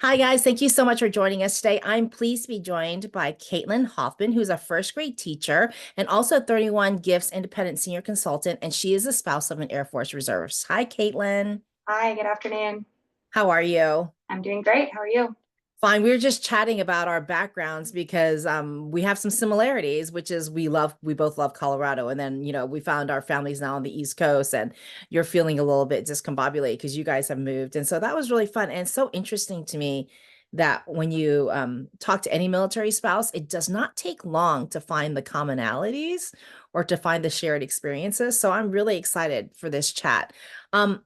Hi, guys. Thank you so much for joining us today. I'm pleased to be joined by Caitlin Hoffman, who's a first grade teacher and also 31 Gifts Independent Senior Consultant, and she is a spouse of an Air Force Reservist. Hi, Caitlin. Hi, good afternoon. How are you? I'm doing great. How are you? Fine. We were just chatting about our backgrounds because we have some similarities, which is we both love Colorado. And then, we found our families now on the East Coast, and you're feeling a little bit discombobulated because you guys have moved. And so that was really fun. And it's so interesting to me that when you talk to any military spouse, it does not take long to find the commonalities or to find the shared experiences. So I'm really excited for this chat. I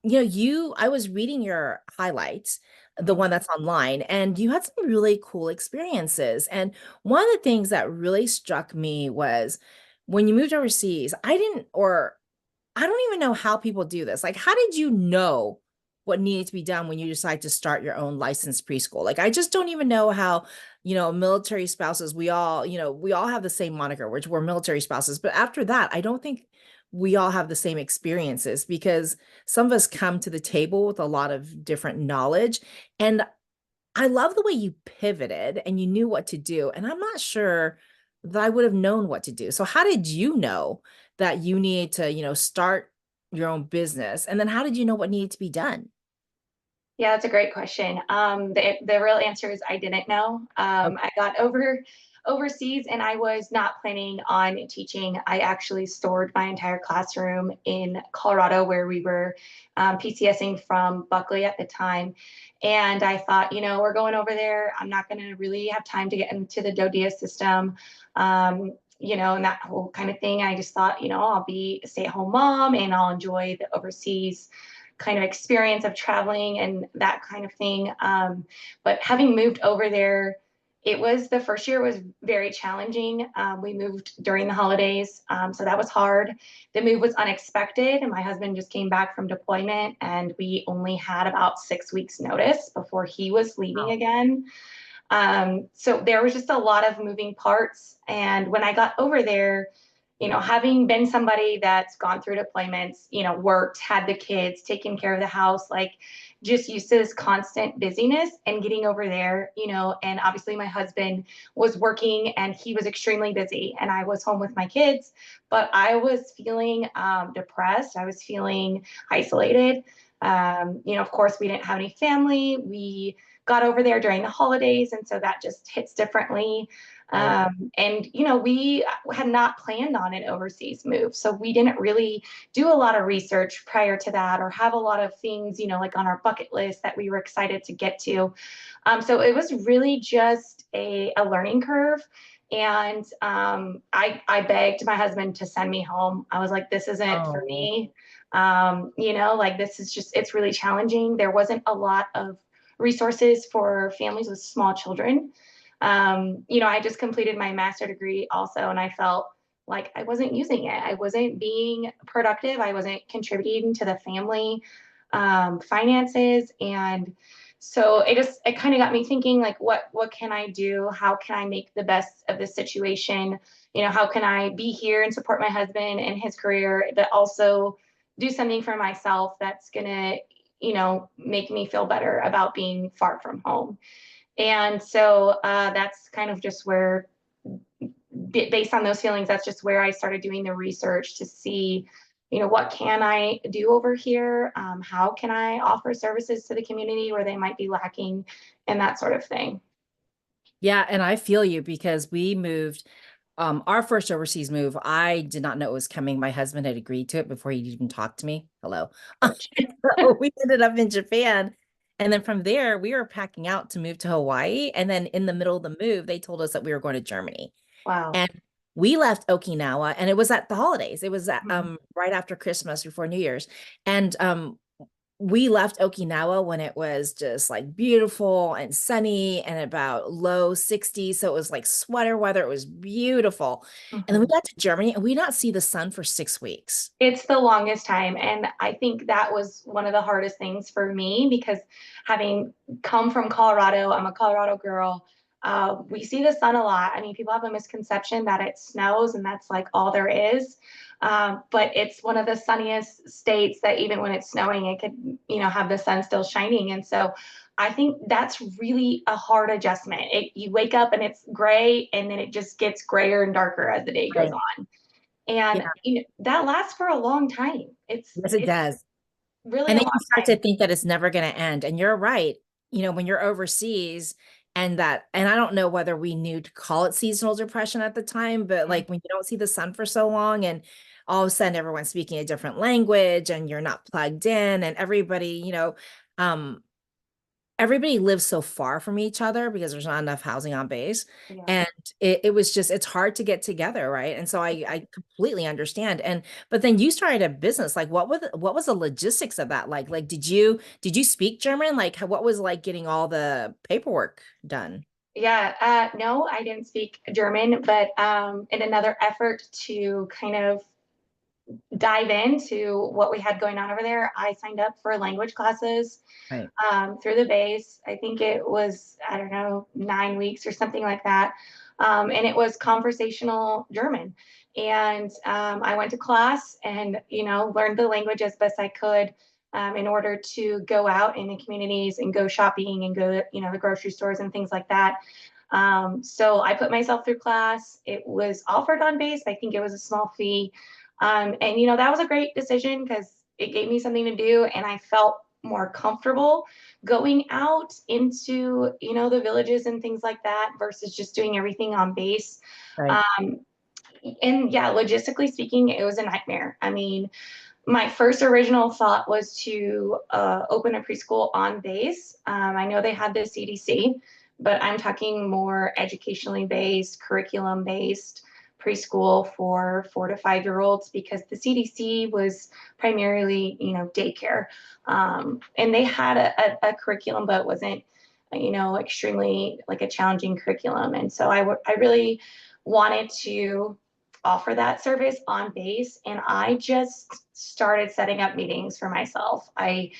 was reading your highlights, the one that's online, and you had some really cool experiences. And one of the things that really struck me was when you moved overseas, I don't even know how people do this. Like, how did you know what needed to be done when you decide to start your own licensed preschool? Like, I just don't even know how, military spouses, we all have the same moniker, which we're military spouses. But after that, I don't think we all have the same experiences because some of us come to the table with a lot of different knowledge. And I love the way you pivoted and you knew what to do. And I'm not sure that I would have known what to do. So how did you know that you needed to, start your own business? And then how did you know what needed to be done? Yeah, that's a great question. The real answer is I didn't know. Okay. I got overseas and I was not planning on teaching. I actually stored my entire classroom in Colorado where we were PCSing from Buckley at the time. And I thought, we're going over there. I'm not going to really have time to get into the DoDEA system. And that whole kind of thing. I just thought, I'll be a stay-at-home mom and I'll enjoy the overseas kind of experience of traveling and that kind of thing. But having moved over there, the first year was very challenging. We moved during the holidays, so that was hard. The move was unexpected, and my husband just came back from deployment, and we only had about 6 weeks notice before he was leaving Wow. again. So there was just a lot of moving parts. And when I got over there, having been somebody that's gone through deployments, worked, had the kids, taken care of the house, like just used to this constant busyness and getting over there, and obviously my husband was working and he was extremely busy and I was home with my kids, but I was feeling depressed. I was feeling isolated. Of course, we didn't have any family. We got over there during the holidays, and so that just hits differently. Right. And we had not planned on an overseas move, so we didn't really do a lot of research prior to that, or have a lot of things, like on our bucket list that we were excited to get to. So it was really just a learning curve. And I begged my husband to send me home. I was like, this isn't for Oh, me. Like this is just, it's really challenging. There wasn't a lot of resources for families with small children. I just completed my master's degree also, and I felt like I wasn't using it. I wasn't being productive. I wasn't contributing to the family finances. And so it kind of got me thinking, like, what can I do? How can I make the best of this situation? How can I be here and support my husband and his career, but also do something for myself that's gonna, make me feel better about being far from home. And so that's kind of just where, based on those feelings, that's just where I started doing the research to see, what can I do over here? How can I offer services to the community where they might be lacking, and that sort of thing. yeah. And I feel you because we moved. Our first overseas move, I did not know it was coming. My husband had agreed to it before he'd even talked to me. Hello. So we ended up in Japan. And then from there, we were packing out to move to Hawaii. And then in the middle of the move, they told us that we were going to Germany. Wow. And we left Okinawa, and it was at the holidays. It was Mhm. right after Christmas before New Year's. And we left Okinawa when it was just like beautiful and sunny and about low 60s. So it was like sweater weather. It was beautiful. And then we Mhm. got to Germany and we not see the sun for 6 weeks. It's the longest time. And I think that was one of the hardest things for me because having come from Colorado, I'm a Colorado girl. We see the sun a lot. I mean, people have a misconception that it snows and that's like all there is. But it's one of the sunniest states that even when it's snowing, it could, have the sun still shining. And so I think that's really a hard adjustment. You wake up and it's gray, and then it just gets grayer and darker as the day goes Right. on. Yeah. And that lasts for a long time. Yes, it It's does. really And a then long you start to time. think that it's never going to end. And you're right. When you're overseas and I don't know whether we knew to call it seasonal depression at the time, but Mhm. like when you don't see the sun for so long and all of a sudden everyone's speaking a different language and you're not plugged in and um, everybody lives so far from each other because there's not enough housing on base. Yeah. And it was just, it's hard to get together, right? And so I completely understand. But then you started a business. Like what was the logistics of that? Like did you speak German? Like what was like getting all the paperwork done? Yeah, no, I didn't speak German, but in another effort to kind of dive into what we had going on over there, I signed up for language classes Right. through the base. I think it was, I don't know, 9 weeks or something like that. And it was conversational German. And I went to class and, learned the language as best I could in order to go out in the communities and go shopping and go, the grocery stores and things like that. So I put myself through class. It was offered on base. I think it was a small fee. And, that was a great decision because it gave me something to do and I felt more comfortable going out into, the villages and things like that versus just doing everything on base. Right. Um, and yeah, logistically speaking, it was a nightmare. I mean, my first original thought was to open a preschool on base. I know they had the CDC, but I'm talking more educationally based, curriculum based preschool for 4 to 5 year olds because the CDC was primarily, daycare. And they had a curriculum, but it wasn't, extremely like a challenging curriculum. And so I really wanted to offer that service on base, and I just started setting up meetings for myself. I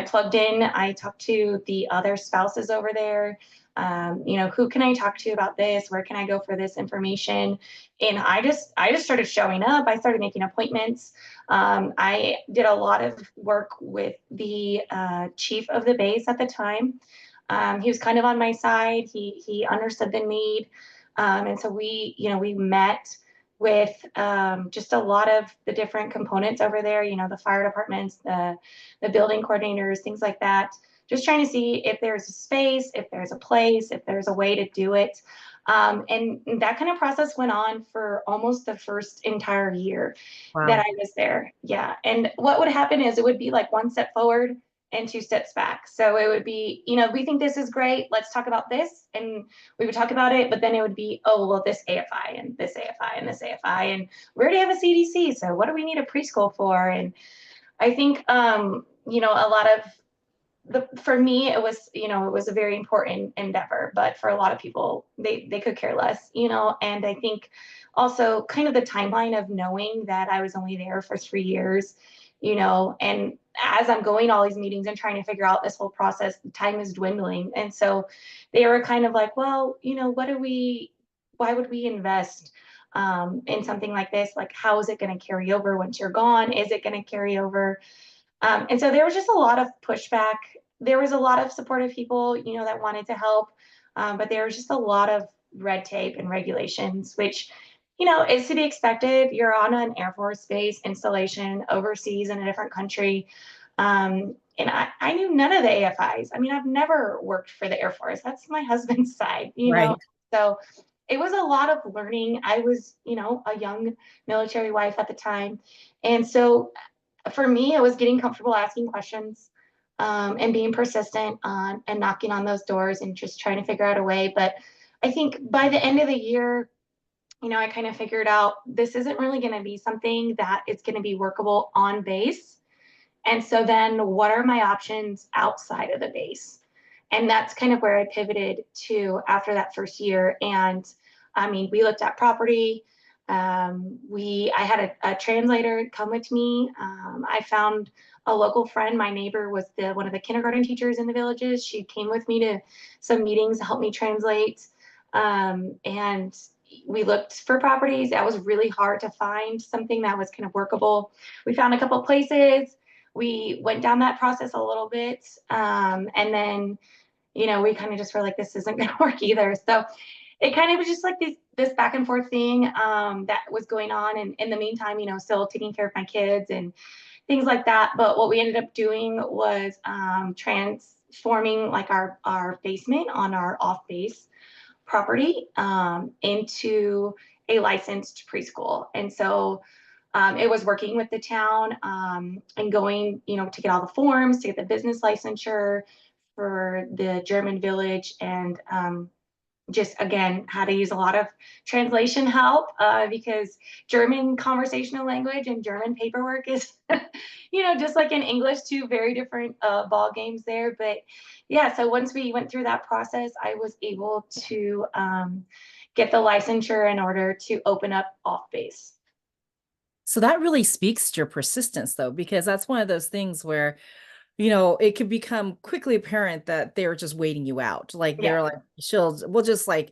plugged in, I talked to the other spouses over there. Who can I talk to about this? Where can I go for this information? And I just started showing up. I started making appointments. I did a lot of work with the chief of the base at the time. He was kind of on my side. He understood the need, and so we met with just a lot of the different components over there. The fire departments, the building coordinators, things like that. Just trying to see if there's a space, if there's a place, if there's a way to do it. And that kind of process went on for almost the first entire year that Wow. I was there. Yeah. And what would happen is it would be like one step forward and 2 steps back. So it would be, we think this is great. Let's talk about this. And we would talk about it, but then it would be, oh, well, this AFI and this AFI and this AFI. And we already have a CDC. So what do we need a preschool for? And I think, a lot of for me, it was a very important endeavor, but for a lot of people, they could care less, and I think also kind of the timeline of knowing that I was only there for 3 years, and as I'm going to all these meetings and trying to figure out this whole process, the time is dwindling. And so they were kind of like, well, why would we invest in something like this? Like, how is it going to carry over once you're gone? Is it going to carry over? And so there was just a lot of pushback. There was a lot of supportive people, that wanted to help, but there was just a lot of red tape and regulations, which, is to be expected. You're on an Air Force base installation overseas in a different country. And I knew none of the AFIs. I mean, I've never worked for the Air Force. That's my husband's side. Right. So it was a lot of learning. I was, a young military wife at the time. And so for me, it was getting comfortable asking questions and being persistent on and knocking on those doors and just trying to figure out a way. But I think by the end of the year, I kind of figured out this isn't really going to be something that is going to be workable on base. And so then what are my options outside of the base? And that's kind of where I pivoted to after that first year. And I mean, we looked at property. I had a translator come with me. I found a local friend. My neighbor was one of the kindergarten teachers in the villages. She came with me to some meetings to help me translate. And we looked for properties. That was really hard to find something that was kind of workable. We found a couple places. we went down that process a little bit. And then, we kind of just were like, this isn't going to work either. So it kind of was just like this back and forth thing that was going on. And in the meantime, still taking care of my kids and things like that. But what we ended up doing was transforming like our basement on our off base property into a licensed preschool. And so it was working with the town and going, to get all the forms, to get the business licensure for the German village, and just again had to use a lot of translation help because German conversational language and German paperwork is, just like in English, two very different ball games there. But yeah, so once we went through that process, I was able to get the licensure in order to open up off base. So that really speaks to your persistence, though, because that's one of those things where, it could become quickly apparent that they're just waiting you out. Like Yeah. they're like, we'll just like,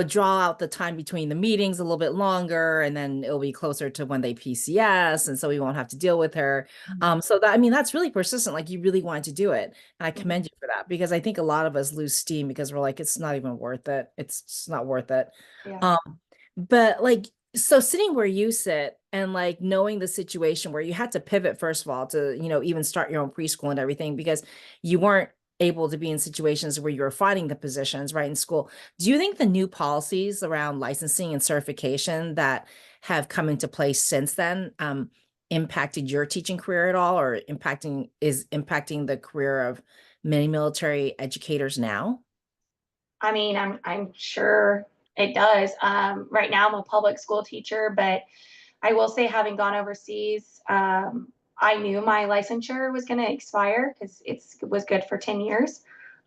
draw out the time between the meetings a little bit longer, and then it'll be closer to when they PCS. And so we won't have to deal with her. So that, I mean, that's really persistent. Like you really wanted to do it. And I Mhm. commend you for that, because I think a lot of us lose steam because we're like, it's not even worth it. It's just not worth it. Yeah. Um, but like, so sitting where you sit and like knowing the situation where you had to pivot, first of all, to, even start your own preschool and everything, because you weren't able to be in situations where you were finding the positions right in school. Do you think the new policies around licensing and certification that have come into place since then impacted your teaching career at all, or impacting the career of many military educators now? I mean, I'm sure it does. Right now, I'm a public school teacher, but I will say, having gone overseas, I knew my licensure was going to expire because it was good for 10 years.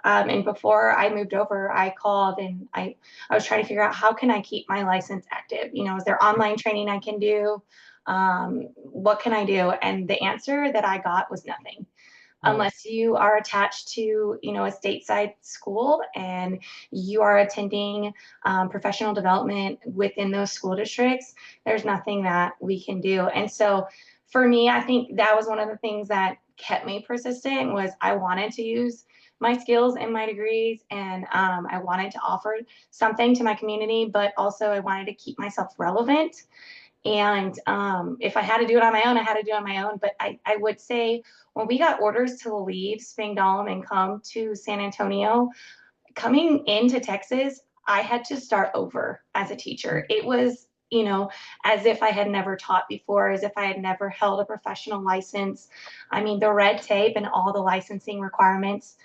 And before I moved over, I called and I was trying to figure out how can I keep my license active? Is there online training I can do? What can I do? And the answer that I got was nothing, Oh, unless you are attached to a stateside school and you are attending professional development within those school districts. There's nothing that we can do. And so for me, I think that was one of the things that kept me persistent, was I wanted to use my skills and my degrees, and I wanted to offer something to my community, but also I wanted to keep myself relevant. And if I had to do it on my own, I had to do it on my own. But I would say, when we got orders to leave Spangdahlem and come to San Antonio, coming into Texas, I had to start over as a teacher. It was, as if I had never taught before, as if I had never held a professional license. I mean, the red tape and all the licensing requirements,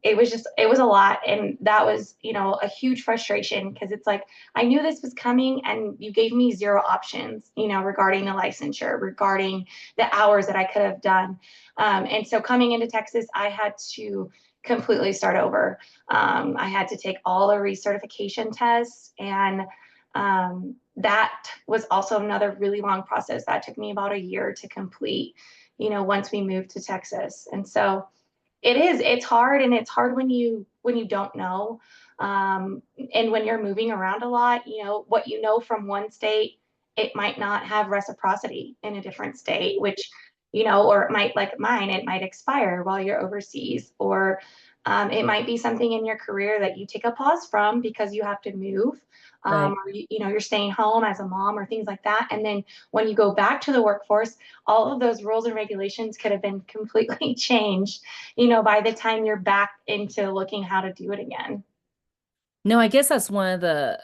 it was a lot. And that was, a huge frustration, because it's like, I knew this was coming and you gave me zero options, regarding the licensure, regarding the hours that I could have done. And so coming into Texas, I had to completely start over. I had to take all the recertification tests, and that was also another really long process that took me about a year to complete, once we moved to Texas. And so it's hard, and it's hard when you don't know, and when you're moving around a lot. What from one state, it might not have reciprocity in a different state, which, or it might, like mine, it might expire while you're overseas, or it might be something in your career that you take a pause from because you have to move, right. or you're staying home as a mom or things like that. And then when you go back to the workforce, all of those rules and regulations could have been completely changed, by the time you're back into looking how to do it again. No, I guess that's one of the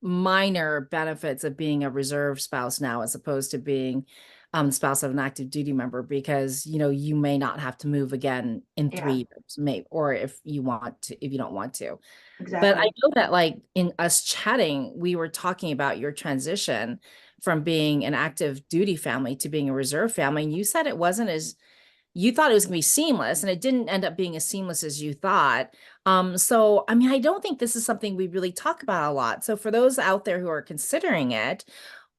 minor benefits of being a reserve spouse now, as opposed to being the spouse of an active duty member, because you may not have to move again in Yeah, 3 years, maybe, or if you want to, if you don't want to. But I exactly. know that, like, in us chatting, we were talking about your transition from being an active duty family to being a reserve family, and you said it wasn't as you thought it was going to be seamless, and it didn't end up being as seamless as you thought. So I mean, I don't think this is something we really talk about a lot. So for those out there who are considering it,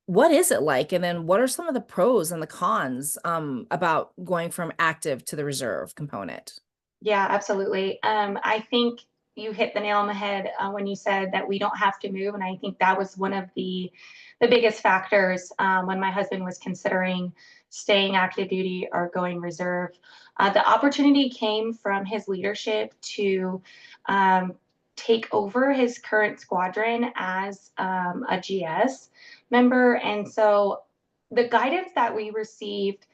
what is it like? And then what are some of the pros and the cons about going from active to the reserve component? Yeah, absolutely. I think you hit the nail on the head when you said that we don't have to move, and I think that was one of the biggest factors when my husband was considering staying active duty or going reserve. The opportunity came from his leadership to um, take over his current squadron as a GS member. And so the guidance that we received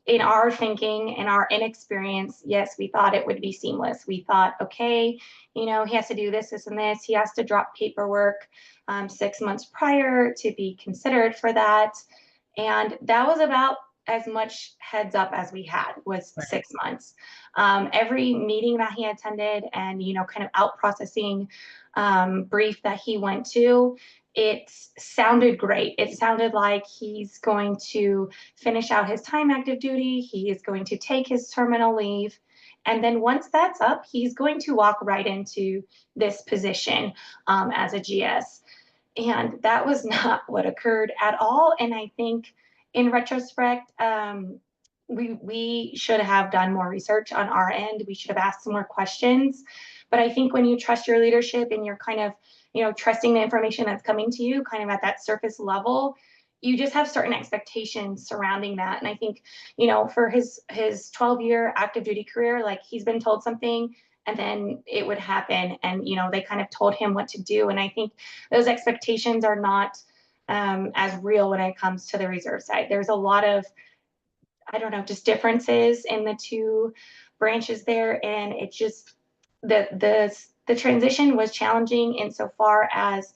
in our thinking, in our inexperience, yes, we thought it would be seamless. We thought, okay, you know, he has to do this, this, and this. He has to drop paperwork 6 months prior to be considered for that. And that was about as much heads up as we had was Right. 6 months. Every meeting that he attended and, you know, kind of out processing brief that he went to, it sounded great. It sounded like he's going to finish out his time active duty. He is going to take his terminal leave. And then once that's up, he's going to walk right into this position as a GS. And that was not what occurred at all. And I think in retrospect, we should have done more research on our end. We should have asked some more questions. But I think when you trust your leadership and you're kind of, you know, trusting the information that's coming to you kind of at that surface level, you just have certain expectations surrounding that. And I think, you know, for his 12-year active duty career, like he's been told something and then it would happen. And, you know, they kind of told him what to do. And I think those expectations are not as real when it comes to the reserve side. There's a lot of, I don't know, just differences in the two branches there. And it just, the transition was challenging insofar as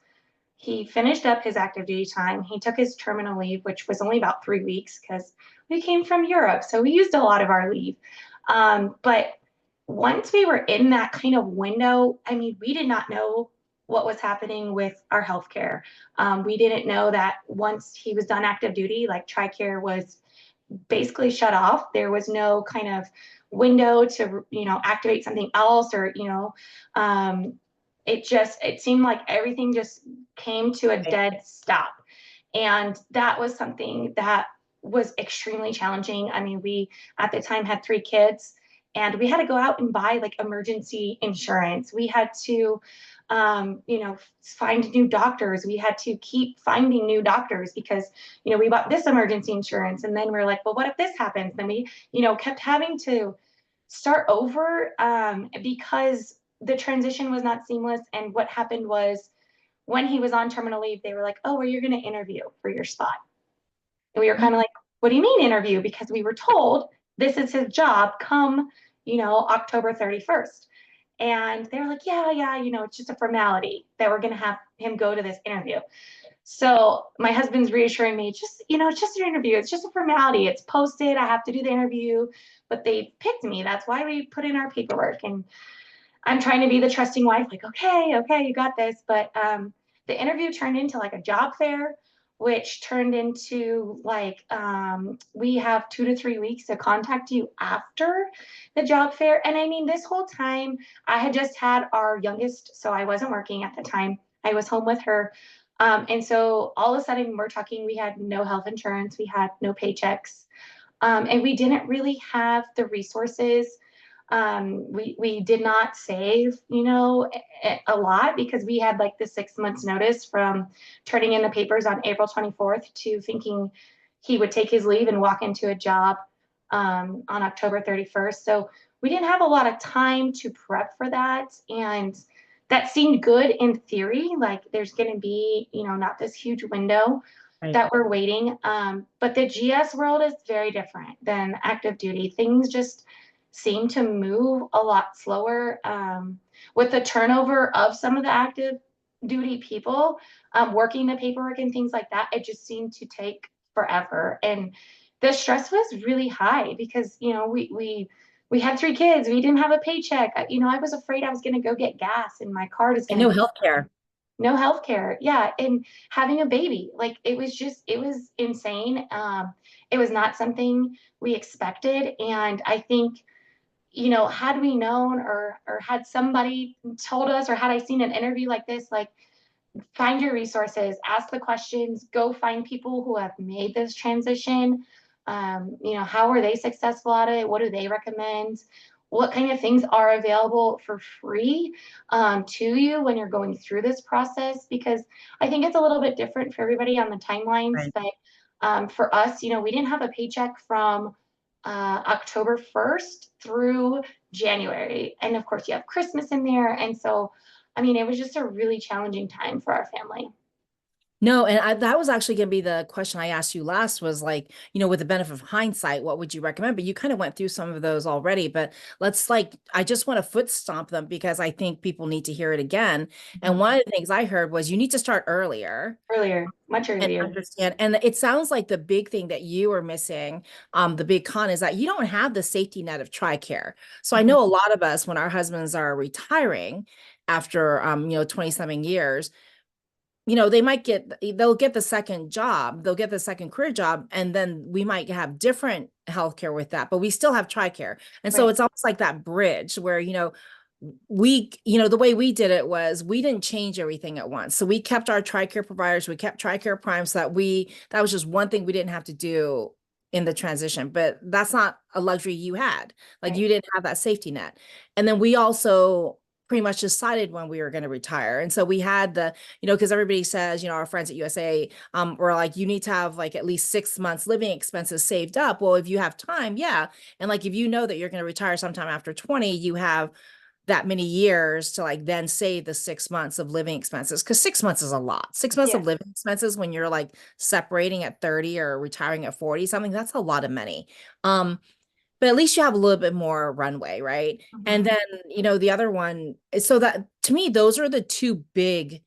he finished up his active duty time. He took his terminal leave, which was only about 3 weeks because we came from Europe. So we used a lot of our leave. But once we were in that kind of window, I mean, we did not know what was happening with our healthcare. We didn't know that once he was done active duty, like TRICARE was basically shut off. There was no kind of window to, you know, activate something else or, you know, it seemed like everything just came to a Right. dead stop. And that was something that was extremely challenging. I mean, we at the time had 3 kids and we had to go out and buy like emergency insurance. We had to, you know, find new doctors. We had to keep finding new doctors because, you know, we bought this emergency insurance and then we're like, well, what if this happens? Then we, you know, kept having to start over because the transition was not seamless. And what happened was when he was on terminal leave, they were like, oh, well, you're going to interview for your spot. And we were kind of like, what do you mean interview? Because we were told this is his job come, you know, October 31st. And they were like, yeah, you know, it's just a formality that we're going to have him go to this interview. So my husband's reassuring me, just, you know, it's just an interview. It's just a formality. It's posted. I have to do the interview, but they picked me. That's why we put in our paperwork. And I'm trying to be the trusting wife, like, okay, you got this. But the interview turned into like a job fair, which turned into like, we have 2 to 3 weeks to contact you after the job fair. And I mean, this whole time I had just had our youngest, so I wasn't working at the time. I was home with her. And so all of a sudden we're talking, we had no health insurance, we had no paychecks, and we didn't really have the resources. We did not save, you know, a lot because we had like the 6 months notice from turning in the papers on April 24th to thinking he would take his leave and walk into a job on October 31st. So we didn't have a lot of time to prep for that. And that seemed good in theory, like there's going to be, you know, not this huge window Right. that we're waiting. But the GS world is very different than active duty. Things just seem to move a lot slower with the turnover of some of the active duty people working the paperwork and things like that. It just seemed to take forever. And the stress was really high because, you know, we had 3 kids. We didn't have a paycheck. You know, I was afraid I was going to go get gas and my card is And going to no be healthcare. no health care. Yeah. And having a baby, like it was insane. It was not something we expected. And I think, you know, had we known or had somebody told us or had I seen an interview like this, like find your resources, ask the questions, go find people who have made this transition. You know, how are they successful at it? What do they recommend? What kind of things are available for free to you when you're going through this process? Because I think it's a little bit different for everybody on the timelines, Right. but For us, we didn't have a paycheck from October 1st through January. And of course, you have Christmas in there. And so, I mean, it was just a really challenging time for our family. No, and that was actually going to be the question I asked you last was like, with the benefit of hindsight, what would you recommend? But you kind of went through some of those already, but I just want to foot stomp them because I think people need to hear it again. And Mhm. one of the things I heard was you need to start earlier Earlier, much and earlier. understand. And it sounds like the big thing that you are missing, the big con is that you don't have the safety net of TRICARE. So I Mhm. know a lot of us, when our husbands are retiring after, 27 years, they'll get the second job, they'll get the second career job, and then we might have different healthcare with that, but we still have TRICARE. And so Right. it's almost like that bridge where, the way we did it was we didn't change everything at once. So we kept our TRICARE providers, we kept TRICARE Prime so that was just one thing we didn't have to do in the transition, but that's not a luxury you had. Like Right. you didn't have that safety net. And then we also pretty much decided when we were going to retire. And so we had because everybody says, our friends at USA, were like, you need to have like at least 6 months living expenses saved up. Well, if you have time, yeah. And like, if you know that you're going to retire sometime after 20, you have that many years to like then save the 6 months of living expenses because 6 months is a lot. 6 months Yeah. of living expenses when you're like separating at 30 or retiring at 40 something, that's a lot of money. But at least you have a little bit more runway, right? And Mhm. then, the other one is so that to me, those are the two big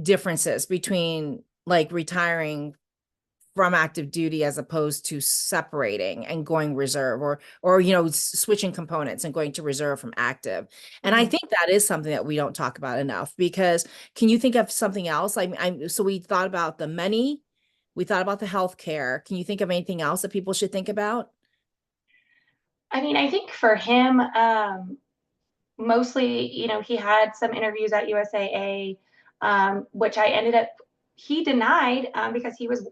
differences between like retiring from active duty as opposed to separating and going reserve or switching components and going to reserve from active. And I Mhm. think that is something that we don't talk about enough because can you think of something else? Like so we thought about the money, we thought about the healthcare. Can you think of anything else that people should think about? I mean, I think for him, mostly, he had some interviews at USAA, which I ended up, he denied because he was,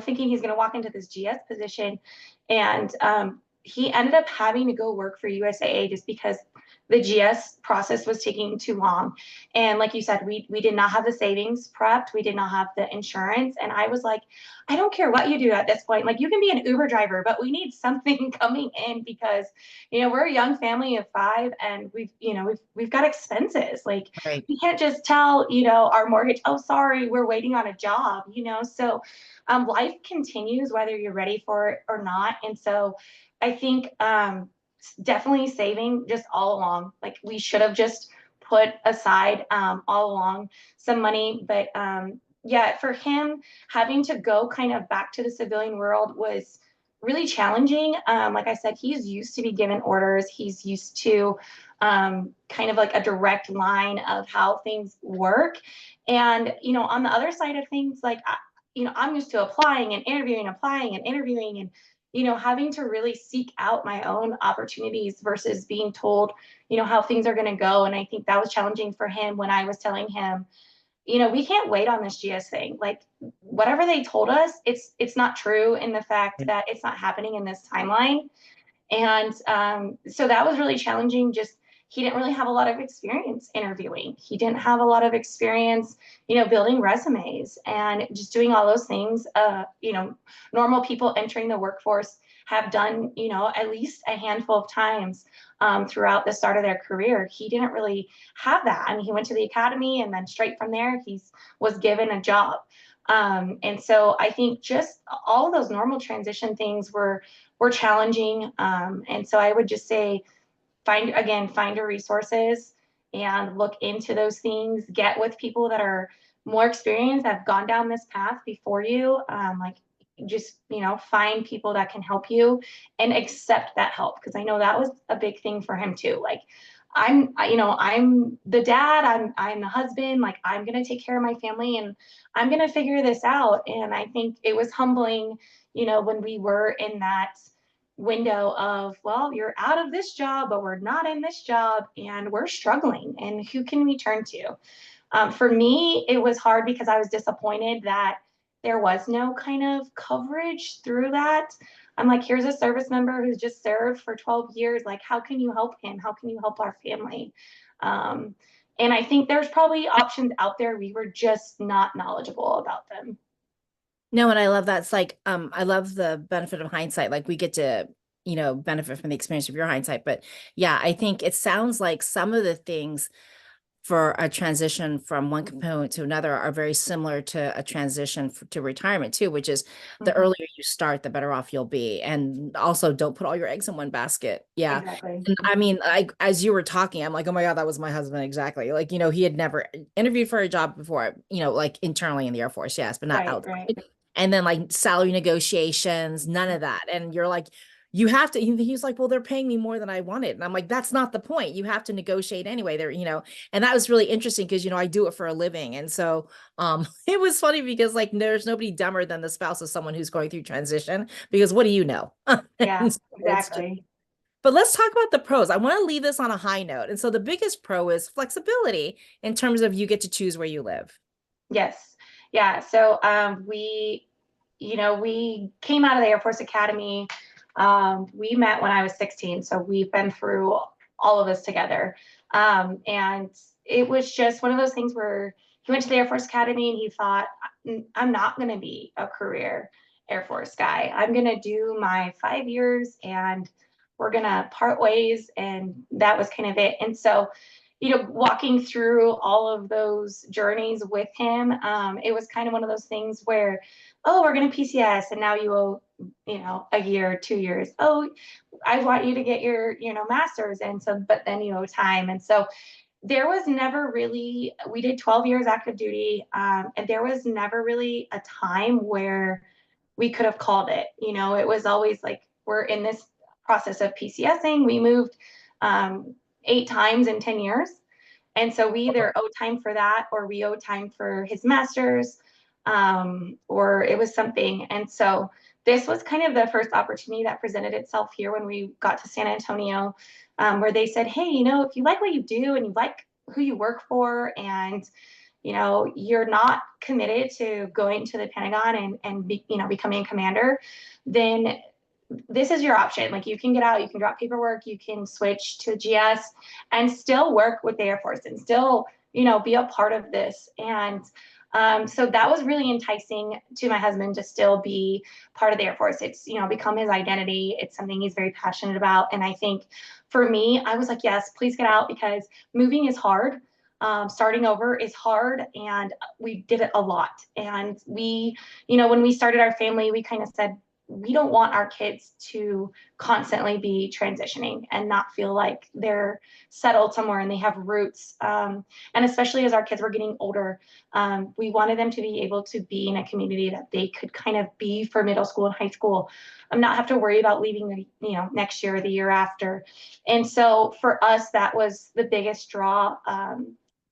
thinking he's going to walk into this GS position. And he ended up having to go work for USAA just because the GS process was taking too long. And like you said, we did not have the savings prepped. We did not have the insurance. And I was like, I don't care what you do at this point. Like you can be an Uber driver, but we need something coming in because we're a young family of five and we've got expenses. Like Right. we can't just tell, our mortgage, oh, sorry, we're waiting on a job, So life continues whether you're ready for it or not. And so I think definitely saving just all along. Like we should have just put aside all along some money. But yeah, for him, having to go kind of back to the civilian world was really challenging. Like I said, he's used to be given orders. He's used to kind of like a direct line of how things work. And, on the other side of things, like, I'm used to applying and interviewing and, having to really seek out my own opportunities versus being told, how things are going to go. And I think that was challenging for him when I was telling him, we can't wait on this GS thing. Like whatever they told us, it's not true in the fact that it's not happening in this timeline. And so that was really challenging. Just he didn't really have a lot of experience interviewing. He didn't have a lot of experience, building resumes and just doing all those things. Normal people entering the workforce have done, at least a handful of times throughout the start of their career. He didn't really have that. I mean, he went to the academy and then straight from there, he was given a job. And so I think just all of those normal transition things were challenging. And so I would just say, find your resources and look into those things. Get with people that are more experienced, that have gone down this path before you. Like just find people that can help you and accept that help because I know that was a big thing for him too. Like I'm the dad, I'm the husband, like I'm gonna take care of my family and I'm gonna figure this out. And I think it was humbling, when we were in that window of, well, you're out of this job, but we're not in this job and we're struggling. And who can we turn to? For me, it was hard because I was disappointed that there was no kind of coverage through that. I'm like, here's a service member who's just served for 12 years. Like, how can you help him? How can you help our family? Um, and I think there's probably options out there. We were just not knowledgeable about them. No, and I love that. It's like, I love the benefit of hindsight. Like we get to, benefit from the experience of your hindsight. But yeah, I think it sounds like some of the things for a transition from one component to another are very similar to a transition to retirement too, which is the Mhm. earlier you start, the better off you'll be. And also don't put all your eggs in one basket. Yeah. Exactly. And I mean, as you were talking, I'm like, oh my God, that was my husband exactly. Like, he had never interviewed for a job before, like internally in the Air Force, yes, but not Right, right. outside. And then like salary negotiations, none of that. And you're like, you have to, he's like, well, they're paying me more than I wanted. And I'm like, that's not the point. You have to negotiate anyway. And that was really interesting because, I do it for a living. And so it was funny because like there's nobody dumber than the spouse of someone who's going through transition because what do you know? Yeah, And so it's just, exactly. but let's talk about the pros. I want to leave this on a high note. And so the biggest pro is flexibility in terms of you get to choose where you live. Yes. Yeah. So we came out of the Air Force Academy. We met when I was 16. So we've been through all of this together. And it was just one of those things where he went to the Air Force Academy and he thought, I'm not going to be a career Air Force guy. I'm going to do my 5 years and we're going to part ways. And that was kind of it. And so walking through all of those journeys with him, it was kind of one of those things where, oh, we're going to PCS and now you owe, a year, 2 years. Oh, I want you to get your, master's. And so, but then you owe time. And so there was never really, we did 12 years active duty. And there was never really a time where we could have called it. It was always like, we're in this process of PCSing. We moved 8 times in 10 years. And so we either owe time for that or we owe time for his master's, or it was something. And so this was kind of the first opportunity that presented itself here when we got to San Antonio, where they said, hey, if you like what you do and you like who you work for and you're not committed to going to the Pentagon and becoming a commander, then this is your option. Like you can get out, you can drop paperwork, you can switch to GS and still work with the Air Force and still, be a part of this. And so that was really enticing to my husband to still be part of the Air Force. It's, become his identity. It's something he's very passionate about. And I think for me, I was like, yes, please get out because moving is hard. Starting over is hard and we did it a lot. And when we started our family, we kind of said, we don't want our kids to constantly be transitioning and not feel like they're settled somewhere and they have roots. And especially as our kids were getting older, we wanted them to be able to be in a community that they could kind of be for middle school and high school, and not have to worry about leaving next year or the year after. And so for us, that was the biggest draw,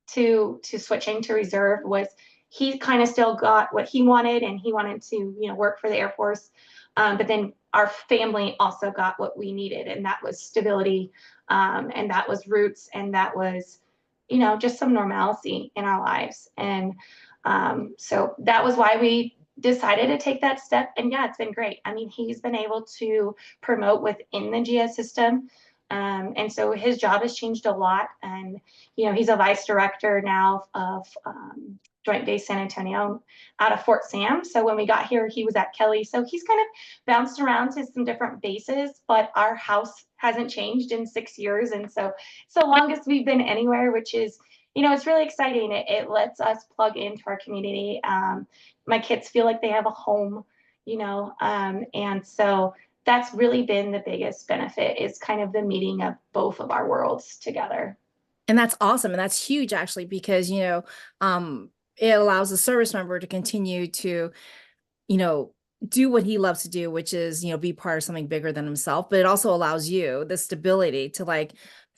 to switching to reserve was he kind of still got what he wanted and he wanted to work for the Air Force, but then our family also got what we needed, and that was stability, and that was roots, and that was just some normalcy in our lives. And so that was why we decided to take that step. And yeah, it's been great. I mean, he's been able to promote within the GS system. And so his job has changed a lot. And, he's a vice director now of Joint Base San Antonio out of Fort Sam. So when we got here, he was at Kelly. So he's kind of bounced around to some different bases, but our house hasn't changed in 6 years. And so longest we've been anywhere, which is, it's really exciting. It lets us plug into our community. My kids feel like they have a home, and so that's really been the biggest benefit is kind of the meeting of both of our worlds together. And that's awesome. And that's huge actually, because, it allows the service member to continue to you know, do what he loves to do, which is, be part of something bigger than himself. But it also allows you the stability to like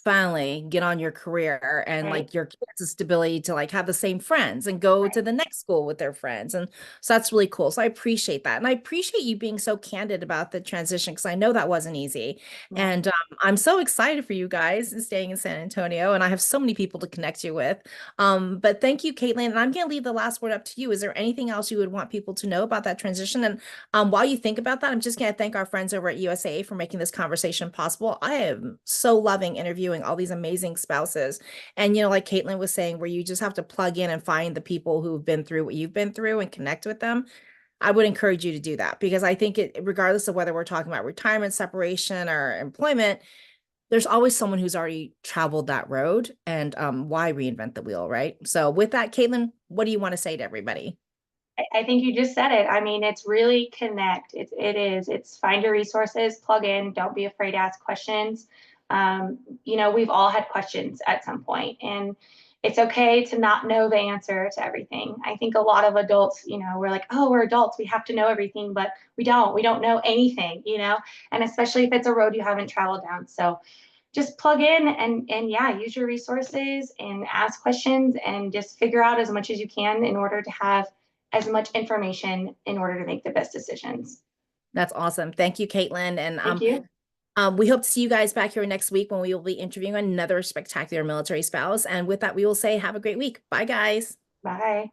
finally get on your career and Right, like your kids the stability to like have the same friends and go to right. the next school with their friends. And so that's really cool. So I appreciate that. And I appreciate you being so candid about the transition because I know that wasn't easy. Yeah. And I'm so excited for you guys staying in San Antonio. And I have so many people to connect you with. But thank you, Caitlin. And I'm going to leave the last word up to you. Is there anything else you would want people to know about that transition? And while you think about that, I'm just going to thank our friends over at USAA for making this conversation possible. I am so loving interviewing all these amazing spouses. And, like Caitlin was saying, where you just have to plug in and find the people who've been through what you've been through and connect with them. I would encourage you to do that because I think it, regardless of whether we're talking about retirement, separation, or employment, there's always someone who's already traveled that road. And why reinvent the wheel, right? So, with that, Caitlin, what do you want to say to everybody? I think you just said it. I mean, it's really connect. It's find your resources, plug in, don't be afraid to ask questions. We've all had questions at some point, and it's okay to not know the answer to everything. I think a lot of adults, we're like, oh, we're adults, we have to know everything, but we don't. We don't know anything, and especially if it's a road you haven't traveled down. So just plug in and yeah, use your resources and ask questions and just figure out as much as you can in order to have as much information in order to make the best decisions. That's awesome. Thank you, Caitlin. And Thank you. we hope to see you guys back here next week when we will be interviewing another spectacular military spouse. And with that, we will say have a great week. Bye, guys. Bye.